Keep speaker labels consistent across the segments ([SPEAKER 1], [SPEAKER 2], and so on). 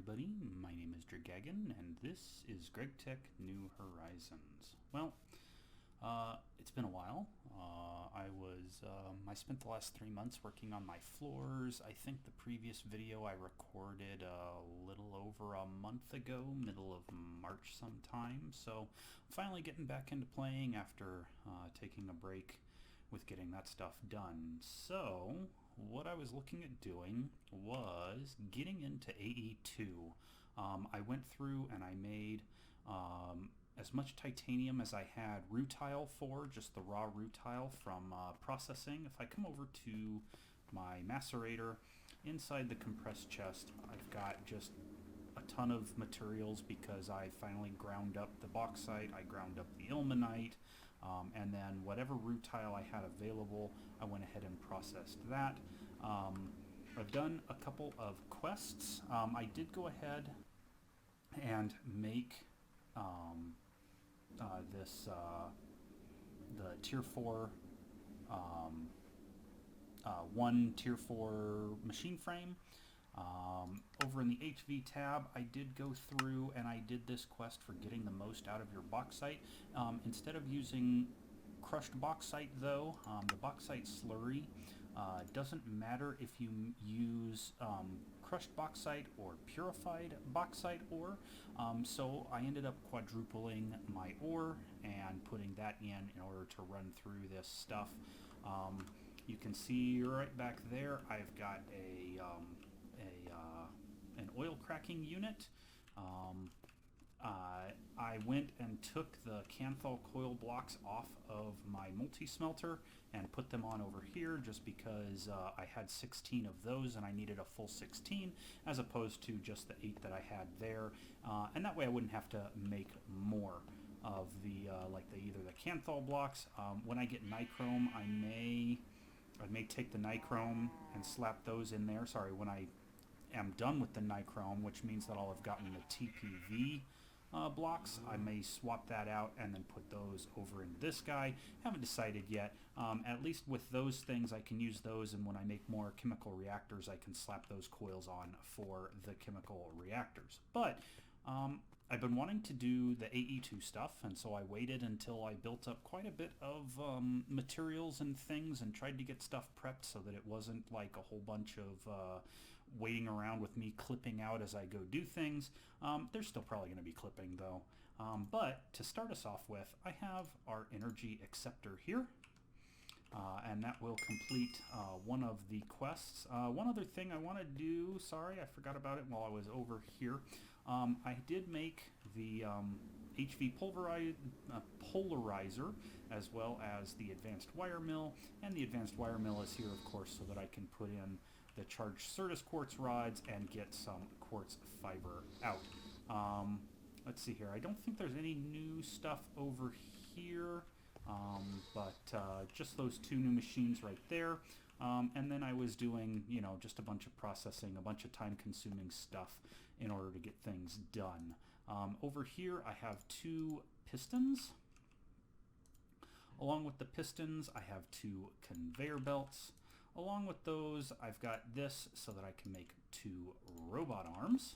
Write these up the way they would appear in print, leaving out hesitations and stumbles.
[SPEAKER 1] everybody, my name is Dragagon, and this is GregTech New Horizons. Well, it's been a while. I spent the last 3 months working on my floors. I think the previous video I recorded a little over a month ago, middle of March sometime, so I'm finally getting back into playing after taking a break with getting that stuff done. So what I was looking at doing was getting into AE2. I went through and I made as much titanium as I had rutile for, just the raw rutile from processing. If I come over to my macerator, inside the compressed chest I've got just a ton of materials because I finally ground up the bauxite, I ground up the ilmenite, and then whatever rutile I had available, I went ahead and processed that. I've done a couple of quests. I did go ahead and make the tier 4 one tier 4 machine frame. Over in the HV tab, I did go through and I did this quest for getting the most out of your bauxite. Instead of using crushed bauxite though, the bauxite slurry doesn't matter if you use crushed bauxite or purified bauxite ore. So I ended up quadrupling my ore and putting that in order to run through this stuff. You can see right back there I've got an oil cracking unit. I went and took the Canthal coil blocks off of my multi-smelter and put them on over here just because I had 16 of those and I needed a full 16 as opposed to just the 8 that I had there, and that way I wouldn't have to make more of the either the Canthal blocks. When I get nichrome, I may take the nichrome and slap those in there. Sorry, when I am done with the nichrome, which means that I'll have gotten the TPV blocks, I may swap that out and then put those over in this guy. Haven't decided yet. At least with those things I can use those, and when I make more chemical reactors I can slap those coils on for the chemical reactors. But I've been wanting to do the AE2 stuff, and so I waited until I built up quite a bit of materials and things and tried to get stuff prepped so that it wasn't like a whole bunch of waiting around with me clipping out as I go do things. There's still probably going to be clipping though. But to start us off with, I have our energy acceptor here. And that will complete one of the quests. One other thing I want to do, sorry I forgot about it while I was over here, I did make the HV polarizer as well as the advanced wire mill, and the advanced wire mill is here of course so that I can put in the charged Certus quartz rods and get some quartz fiber out. Let's see here, I don't think there's any new stuff over here. But just those 2 new machines right there, and then I was doing, just a bunch of processing, a bunch of time-consuming stuff in order to get things done. Over here I have 2 pistons. Along with the pistons I have 2 conveyor belts. Along with those I've got this so that I can make 2 robot arms.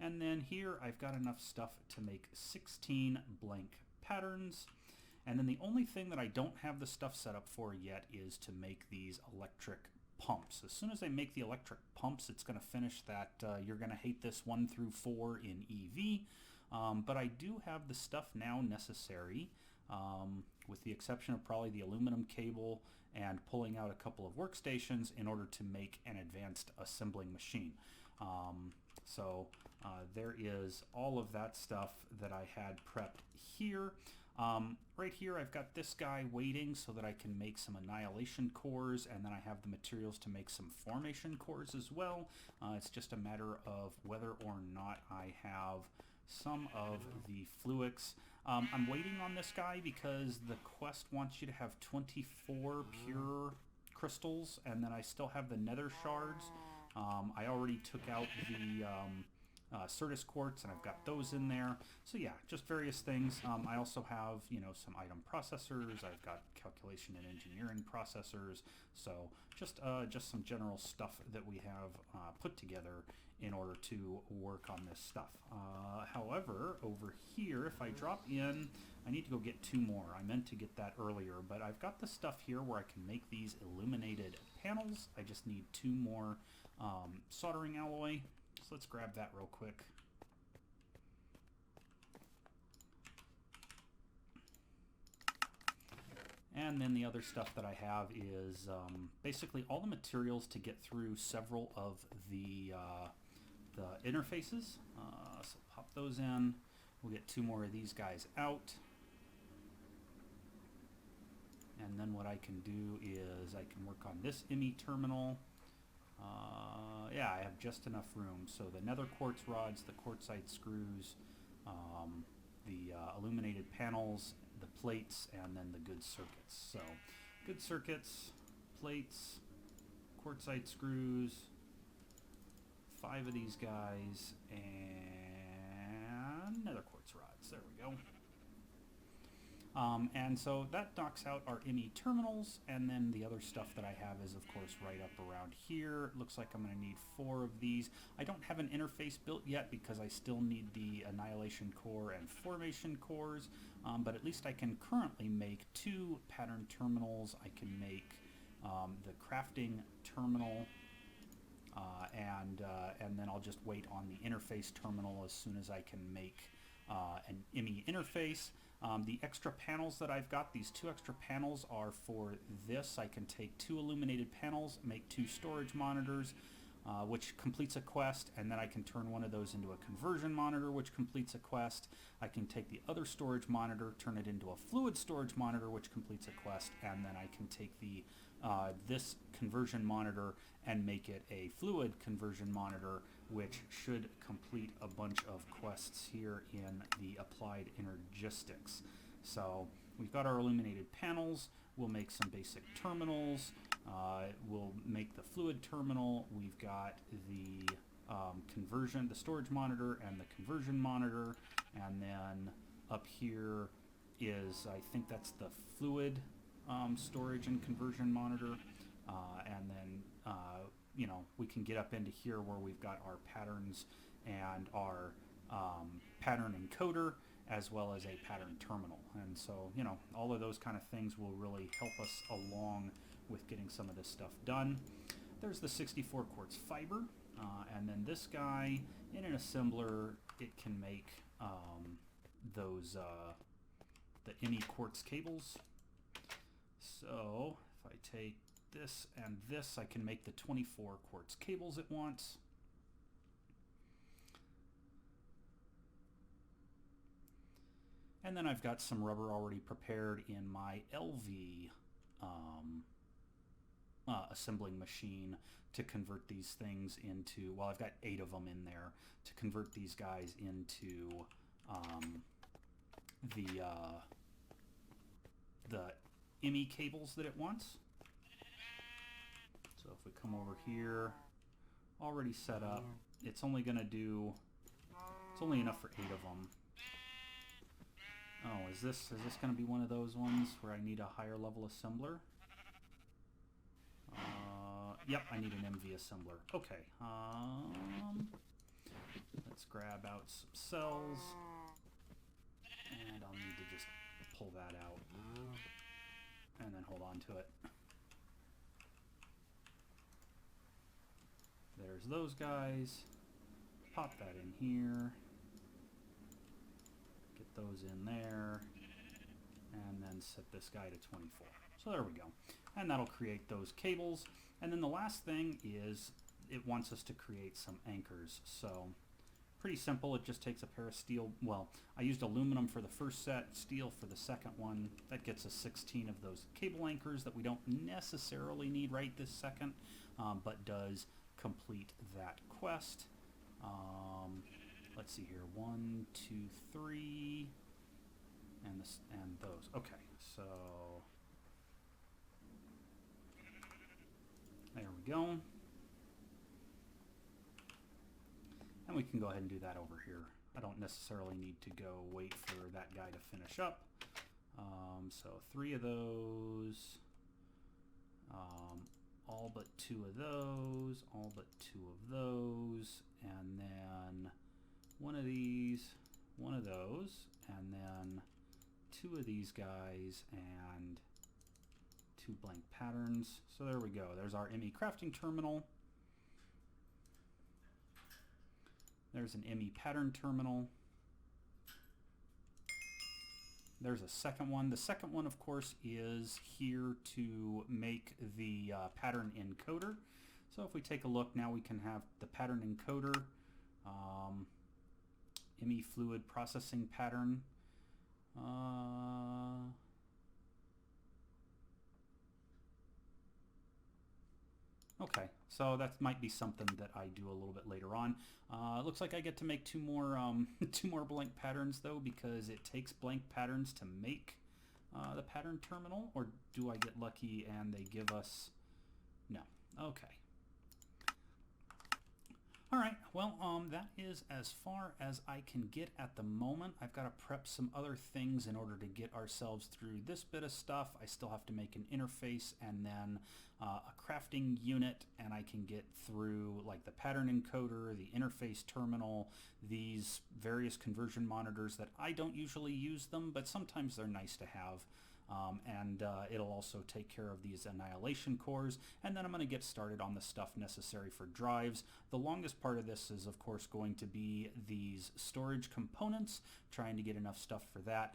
[SPEAKER 1] And then here I've got enough stuff to make 16 blank patterns. And then the only thing that I don't have the stuff set up for yet is to make these electric pumps. As soon as I make the electric pumps, it's going to finish that You're Going to Hate This 1 through 4 in EV. But I do have the stuff now necessary, with the exception of probably the aluminum cable and pulling out a couple of workstations in order to make an advanced assembling machine. So there is all of that stuff that I had prepped here. Right here I've got this guy waiting so that I can make some annihilation cores, and then I have the materials to make some formation cores as well. It's just a matter of whether or not I have some of the fluics. I'm waiting on this guy because the quest wants you to have 24 pure crystals, and then I still have the nether shards. I already took out Certus quartz, and I've got those in there. So yeah, just various things. I also have, you know, some item processors. I've got calculation and engineering processors. So just some general stuff that we have put together in order to work on this stuff. However, over here, if I drop in, I need to go get 2 more. I meant to get that earlier, but I've got the stuff here where I can make these illuminated panels. I just need 2 more soldering alloy. So let's grab that real quick. And then the other stuff that I have is basically all the materials to get through several of the interfaces. So pop those in. We'll get 2 more of these guys out. And then what I can do is I can work on this ME terminal. Yeah, I have just enough room. So the nether quartz rods, the quartzite screws, the illuminated panels, the plates, and then the good circuits. So good circuits, plates, quartzite screws, 5 of these guys, and nether quartz rods. There we go. And so that knocks out our ME terminals, and then the other stuff that I have is, of course, right up around here. Looks like I'm going to need 4 of these. I don't have an interface built yet because I still need the annihilation core and formation cores, but at least I can currently make 2 pattern terminals. I can make the crafting terminal, and then I'll just wait on the interface terminal as soon as I can make an ME interface. The extra panels that I've got, these 2 extra panels are for this. I can take 2 illuminated panels, make 2 storage monitors, which completes a quest, and then I can turn one of those into a conversion monitor, which completes a quest. I can take the other storage monitor, turn it into a fluid storage monitor, which completes a quest, and then I can take the this conversion monitor and make it a fluid conversion monitor, which should complete a bunch of quests here in the applied energistics. So we've got our illuminated panels. We'll make some basic terminals. We'll make the fluid terminal. We've got the conversion, the storage monitor, and the conversion monitor. And then up here is, I think that's the fluid storage and conversion monitor. And then you know, we can get up into here where we've got our patterns and our pattern encoder, as well as a pattern terminal. And so, you know, all of those kind of things will really help us along with getting some of this stuff done. There's the 64 quartz fiber, and then this guy, in an assembler, it can make those, the ME quartz cables. So, if I take this and this, I can make the 24 quartz cables at once. And then I've got some rubber already prepared in my LV assembling machine to convert these things into, well, I've got 8 of them in there to convert these guys into the ME cables that it wants. So if we come over here, already set up, it's only going to do, it's only enough for 8 of them. Oh, is this going to be one of those ones where I need a higher level assembler? Yep, I need an MV assembler. Okay, let's grab out some cells, and I'll need to just pull that out, and then hold on to it. There's those guys. Pop that in here. Get those in there. And then set this guy to 24. So there we go. And that'll create those cables. And then the last thing is it wants us to create some anchors. So pretty simple. It just takes a pair of steel. Well, I used aluminum for the first set, steel for the second one. That gets us 16 of those cable anchors that we don't necessarily need right this second, but does complete that quest. Let's see here, 1, 2, 3, and this and those. Okay, so there we go. And we can go ahead and do that over here. I don't necessarily need to go wait for that guy to finish up. So 3 of those, all but 2 of those, all but 2 of those, and then 1 of these, 1 of those, and then 2 of these guys, and 2 blank patterns. So there we go. There's our ME crafting terminal. There's an ME pattern terminal. There's a second one. The second one, of course, is here to make the pattern encoder. So if we take a look, now we can have the pattern encoder, ME fluid processing pattern. Okay, so that might be something that I do a little bit later on. Looks like I get to make 2 more, 2 more blank patterns though, because it takes blank patterns to make the pattern terminal. Or do I get lucky and they give us? No. Okay. All right, well, that is as far as I can get at the moment. I've got to prep some other things in order to get ourselves through this bit of stuff. I still have to make an interface and then a crafting unit, and I can get through like the pattern encoder, the interface terminal, these various conversion monitors that I don't usually use them, but sometimes they're nice to have. And it'll also take care of these annihilation cores, and then I'm going to get started on the stuff necessary for drives. The longest part of this is of course going to be these storage components, trying to get enough stuff for that.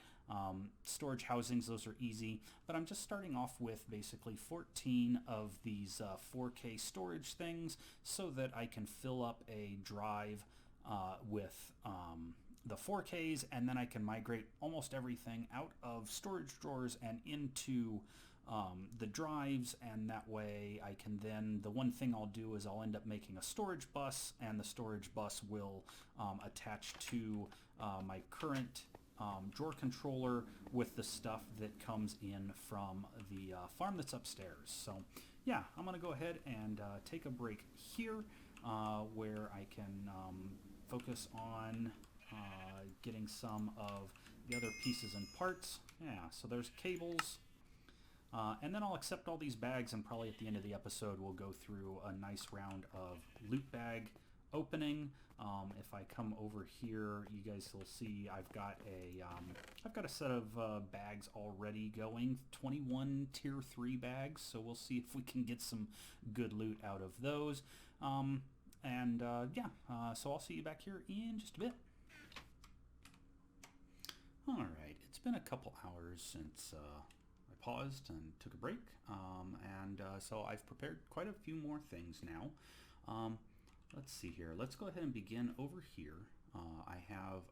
[SPEAKER 1] Storage housings, those are easy, but I'm just starting off with basically 14 of these 4K storage things so that I can fill up a drive with the 4Ks, and then I can migrate almost everything out of storage drawers and into the drives, and that way I can then, the one thing I'll do is I'll end up making a storage bus, and the storage bus will attach to my current drawer controller with the stuff that comes in from the farm that's upstairs. So yeah, I'm going to go ahead and take a break here where I can focus on getting some of the other pieces and parts. Yeah, so there's cables. And then I'll accept all these bags, and probably at the end of the episode we'll go through a nice round of loot bag opening. If I come over here, you guys will see I've got a set of bags already going, 21 tier 3 bags, so we'll see if we can get some good loot out of those. So I'll see you back here in just a bit. Alright, it's been a couple hours since I paused and took a break, so I've prepared quite a few more things now. Let's see here. Let's go ahead and begin over here. I have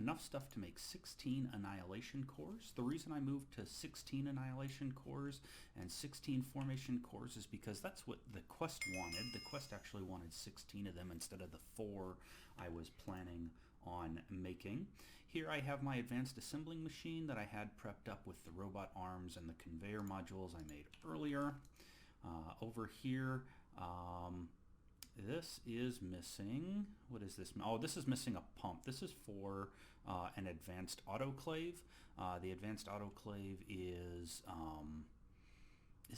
[SPEAKER 1] enough stuff to make 16 annihilation cores. The reason I moved to 16 annihilation cores and 16 formation cores is because that's what the quest wanted. The quest actually wanted 16 of them instead of the 4 I was planning on making. Here I have my advanced assembling machine that I had prepped up with the robot arms and the conveyor modules I made earlier. Over here, this is missing, what is this? Oh, this is missing a pump. This is for an advanced autoclave. The advanced autoclave is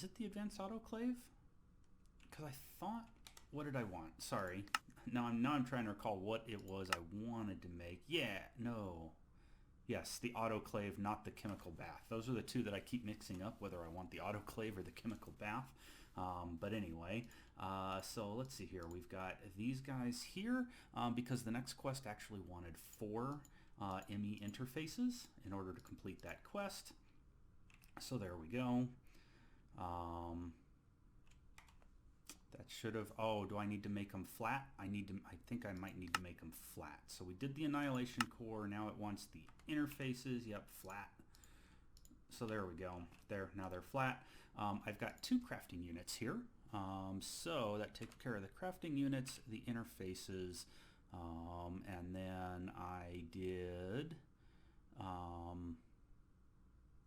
[SPEAKER 1] it the advanced autoclave? Because I thought, what did I want? Sorry. Now I'm trying to recall what it was I wanted to make. Yeah, no. Yes, the autoclave, not the chemical bath. Those are the two that I keep mixing up, whether I want the autoclave or the chemical bath. But anyway, so let's see here. We've got these guys here because the next quest actually wanted 4 ME interfaces in order to complete that quest. So there we go. That should have, oh, do I need to make them flat? I think I might need to make them flat. So we did the annihilation core, now it wants the interfaces, yep, flat. So there we go, now they're flat. I've got 2 crafting units here. So that takes care of the crafting units, the interfaces, and then I did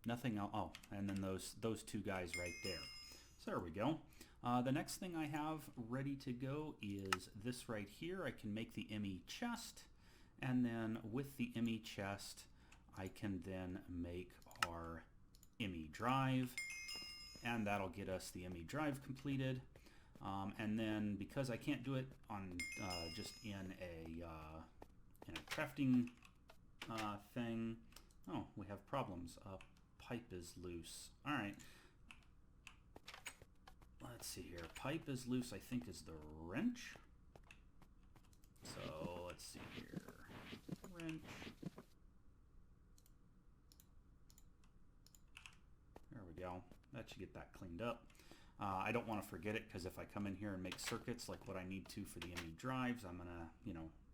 [SPEAKER 1] nothing else. Oh, and then those 2 guys right there. So there we go. The next thing I have ready to go is this right here. I can make the ME chest, and then with the ME chest I can then make our ME drive, and that'll get us the ME drive completed. And then because I can't do it on just in a crafting thing, oh, we have problems. Pipe is loose. All right. Let's see here. Pipe is loose, I think, is the wrench. So let's see here. Wrench. There we go. That should get that cleaned up. I don't want to forget it, because if I come in here and make circuits like what I need to for the ME drives, I'm gonna,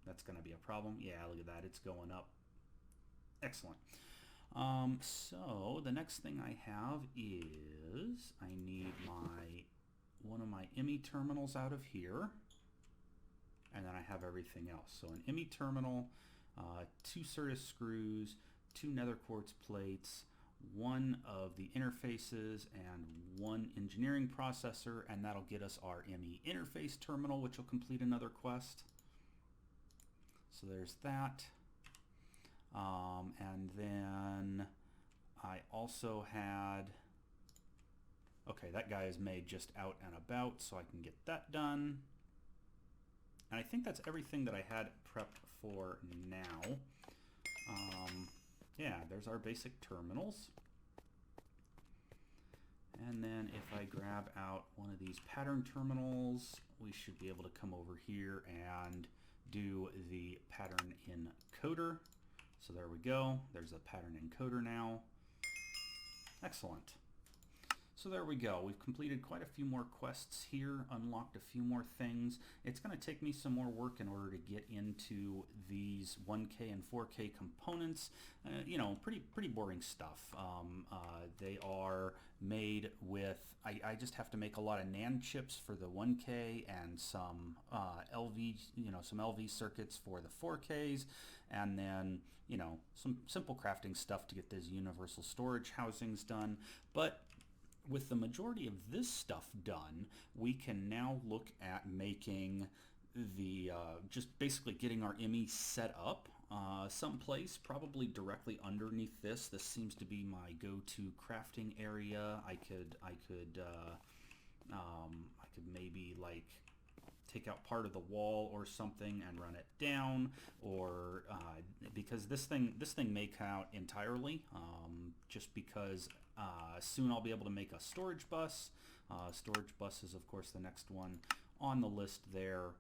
[SPEAKER 1] that's gonna be a problem. Yeah, look at that. It's going up. Excellent. So the next thing I have is I need one of my ME terminals out of here, and then I have everything else. So an ME terminal, 2 Certus screws, 2 nether quartz plates, 1 of the interfaces, and 1 engineering processor, and that'll get us our ME interface terminal, which will complete another quest. So there's that. And then I also had, okay, that guy is made just out and about, so I can get that done. And I think that's everything that I had prepped for now. Yeah, there's our basic terminals. And then if I grab out one of these pattern terminals, we should be able to come over here and do the pattern encoder. So there we go. There's a pattern encoder now. Excellent. So there we go. We've completed quite a few more quests here, unlocked a few more things. It's going to take me some more work in order to get into these 1K and 4K components. Pretty boring stuff. They are made with, I just have to make a lot of NAND chips for the 1K and some some LV circuits for the 4Ks, and then some simple crafting stuff to get those universal storage housings done. But with the majority of this stuff done, we can now look at making the, just basically getting our ME set up someplace, probably directly underneath this. This seems to be my go-to crafting area. I could maybe like take out part of the wall or something and run it down, or because this thing may come out entirely, just because soon I'll be able to make a storage bus. Storage bus is of course the next one on the list there.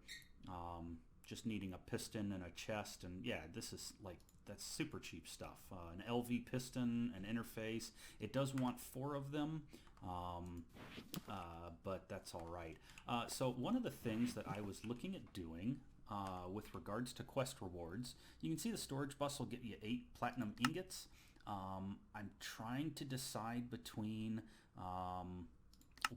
[SPEAKER 1] Just needing a piston and a chest, and yeah, this is like, that's super cheap stuff. An LV piston, an interface. It does want 4 of them, but that's all right. So one of the things that I was looking at doing with regards to quest rewards, you can see the storage bus will get you 8 platinum ingots. I'm trying to decide between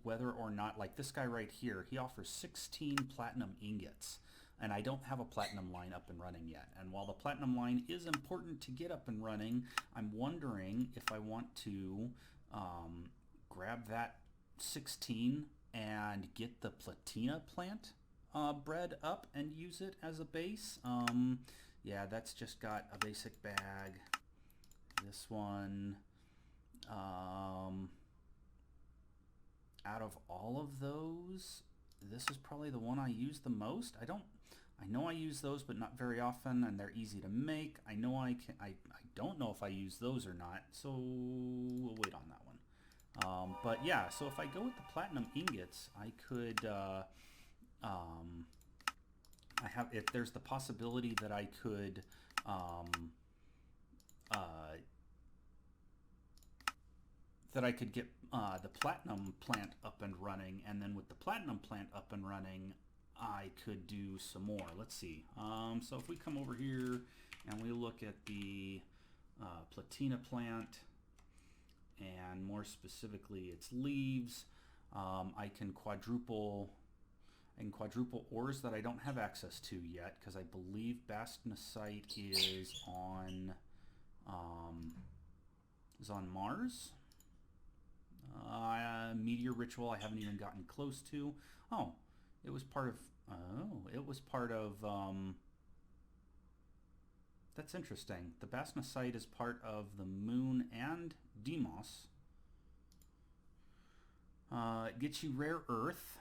[SPEAKER 1] whether or not, like this guy right here, he offers 16 platinum ingots. And I don't have a platinum line up and running yet. And while the platinum line is important to get up and running, I'm wondering if I want to grab that 16 and get the platina plant bread up and use it as a base. Yeah, that's just got a basic bag. This one, out of all of those, this is probably the one I use the most. I know I use those, but not very often, and they're easy to make. I know I don't know if I use those or not, so we'll wait on that one. But yeah, so if I go with the platinum ingots, I could, if there's the possibility that I could, get the platinum plant up and running, and then with the platinum plant up and running, I could do some more. Let's see. So if we come over here and we look at the platina plant, and more specifically its leaves, I can quadruple ores that I don't have access to yet, because I believe bastnasite is on Mars. Meteor Ritual I haven't even gotten close to. Oh, it was part of... Oh, it was part of... That's interesting. The Basmasite is part of the Moon and Deimos. It gets you rare earth.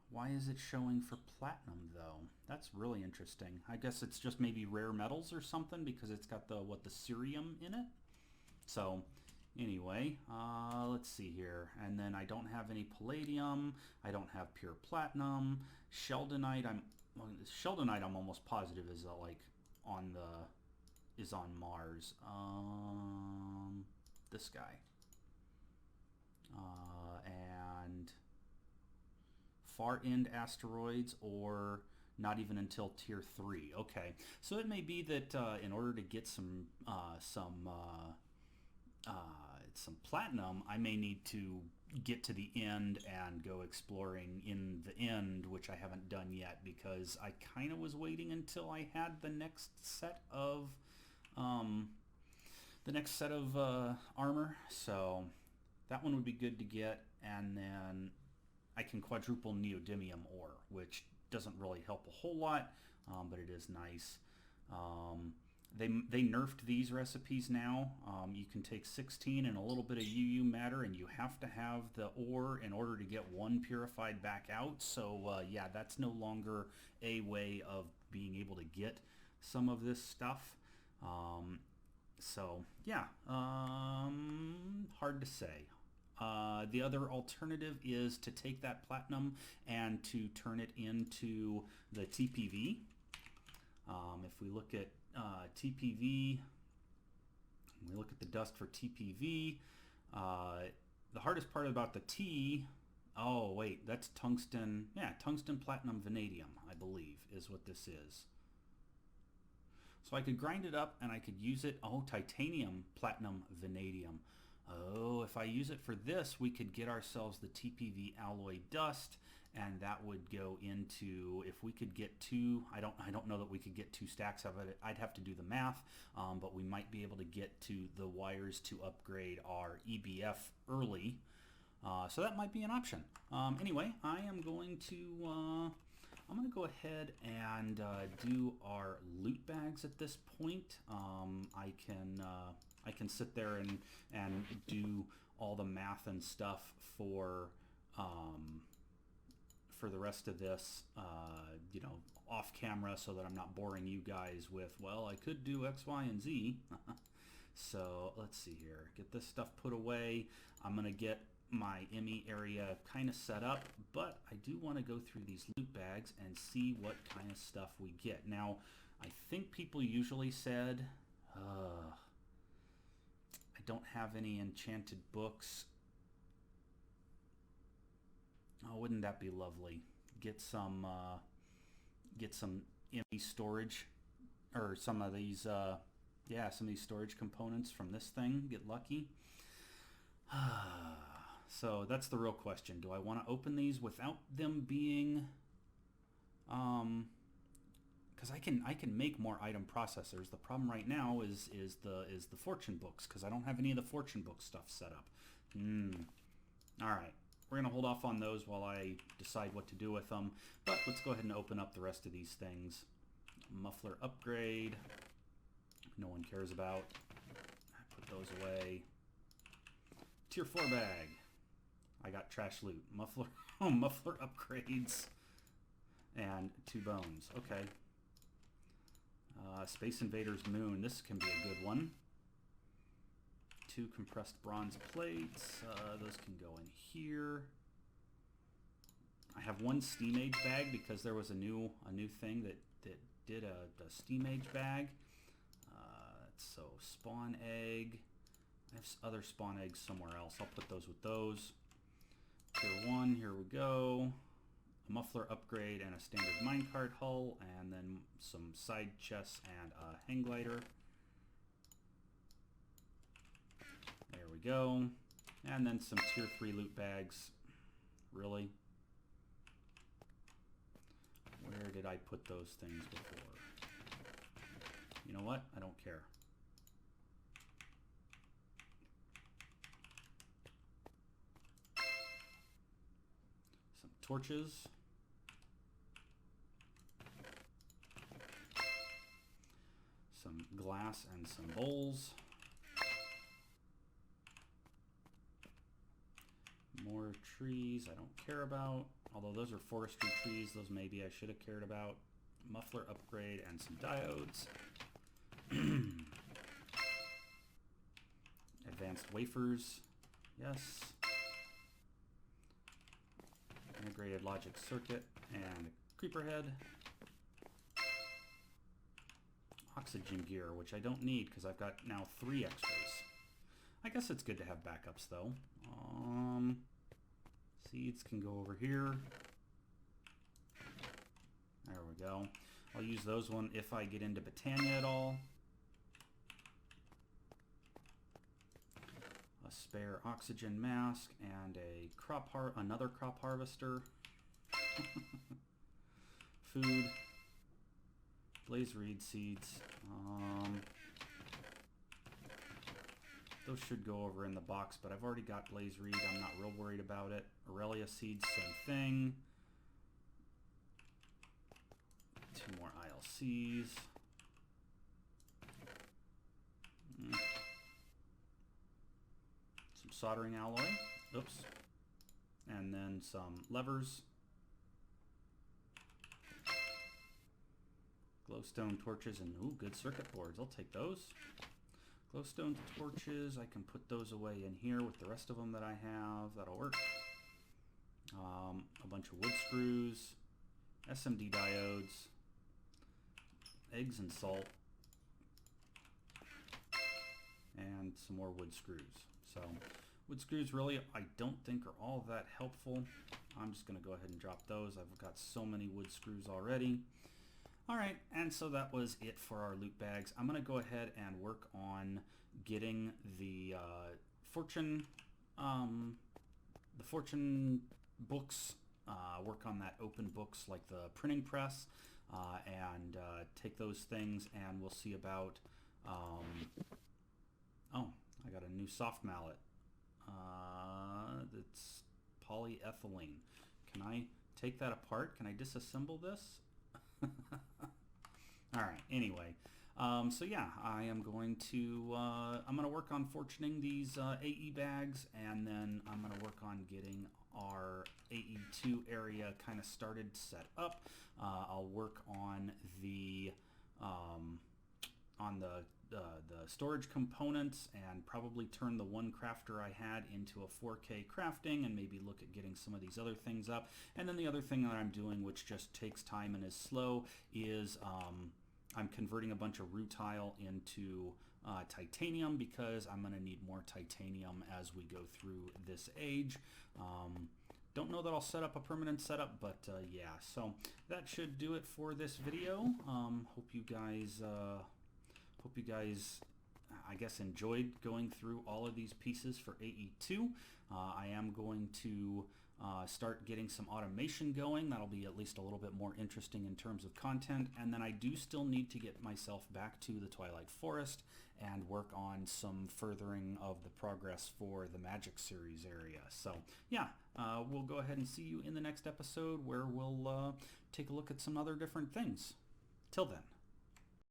[SPEAKER 1] Why is it showing for platinum though? That's really interesting. I guess it's just maybe rare metals or something because it's got the cerium in it. So anyway, let's see here. And then I don't have any palladium. I don't have pure platinum. Sheldonite, I'm almost positive is like on Mars. This guy. And far end asteroids, or not even until tier 3. Okay, so it may be that in order to get some platinum, I may need to get to the end and go exploring in the end, which I haven't done yet because I kind of was waiting until I had the next set of armor. So that one would be good to get, and then I can quadruple neodymium ore, which doesn't really help a whole lot, but it is nice. They nerfed these recipes now. You can take 16 and a little bit of UU matter, and you have to have the ore in order to get one purified back out. So yeah, that's no longer a way of being able to get some of this stuff. So yeah, hard to say. The other alternative is to take that platinum and to turn it into the TPV. If we look at TPV, we look at the dust for TPV, the hardest part about the T, oh wait, that's tungsten, yeah, tungsten platinum vanadium, I believe, is what this is. So I could grind it up and I could use it, oh, titanium platinum vanadium. Oh, if I use it for this, we could get ourselves the TPV alloy dust, and that would go into, if we could get two, I don't know that we could get 2 stacks of it. I'd have to do the math, but we might be able to get to the wires to upgrade our EBF early. So that might be an option. Anyway, I'm going to go ahead and do our loot bags at this point. I can sit there and do all the math and stuff for the rest of this, you know, off camera, so that I'm not boring you guys with, well, I could do X, Y, and Z. So let's see here. Get this stuff put away. I'm going to get my ME area kind of set up, but I do want to go through these loot bags and see what kind of stuff we get. Now, I think people usually said, I don't have any enchanted books. Oh, wouldn't that be lovely? Get some ME storage, or some of these, yeah, some of these storage components from this thing. Get lucky. So that's the real question. Do I want to open these without them being, because I can make more item processors. The problem right now is the fortune books, because I don't have any of the fortune book stuff set up. All right, we're gonna hold off on those while I decide what to do with them. But let's go ahead and open up the rest of these things. Muffler upgrade. No one cares about. Put those away. Tier 4 bag. I got trash loot. Muffler, muffler upgrades, and 2 bones. Okay. Space Invaders Moon. This can be a good one. 2 compressed bronze plates. Those can go in here. I have 1 Steam Age bag because there was a new thing that did a Steam Age bag. So spawn egg. I have other spawn eggs somewhere else. I'll put those with those. Tier 1, here we go. A muffler upgrade and a standard minecart hull, and then some side chests and a hang glider. There we go. And then some tier 3 loot bags. Really? Where did I put those things before? You know what? I don't care. torches. Some glass and some bowls. More trees I don't care about, although those are forestry trees. Those maybe I should have cared about. Muffler upgrade and some diodes. Advanced wafers, yes. Integrated logic circuit and creeper head. Oxygen gear, which I don't need because I've got now 3 x-rays. I guess it's good to have backups though. Seeds can go over here. There we go. I'll use those one if I get into Botania at all. A spare oxygen mask and a another crop harvester. Food. Blaze reed seeds. Those should go over in the box, but I've already got blaze reed. I'm not real worried about it. Aurelia seeds, same thing. 2 more ILCs. Some soldering alloy. Oops. And then some levers. Glowstone torches and ooh, good circuit boards. I'll take those. Glowstone torches, I can put those away in here with the rest of them that I have. That'll work. A bunch of wood screws, SMD diodes, eggs and salt, and some more wood screws. So wood screws really I don't think are all that helpful. I'm just going to go ahead and drop those. I've got so many wood screws already. Alright, and so that was it for our loot bags. I'm going to go ahead and work on getting the fortune books, work on that open books like the printing press, and take those things, and we'll see about, oh, I got a new soft mallet. That's polyethylene. Can I take that apart? Can I disassemble this? All right. Anyway, so yeah, I am going to I'm going to work on fortuning these AE bags, and then I'm going to work on getting our AE2 area kind of started, set up. I'll work on the storage components and probably turn the one crafter I had into a 4K crafting, and maybe look at getting some of these other things up. And then the other thing that I'm doing, which just takes time and is slow, is I'm converting a bunch of rutile into titanium, because I'm going to need more titanium as we go through this age. Don't know that I'll set up a permanent setup, but yeah, so that should do it for this video. Hope you guys I guess enjoyed going through all of these pieces for AE2. I am going to start getting some automation going. That'll be at least a little bit more interesting in terms of content. And then I do still need to get myself back to the Twilight Forest and work on some furthering of the progress for the Magic Series area. So yeah, we'll go ahead and see you in the next episode, where we'll take a look at some other different things. Till then.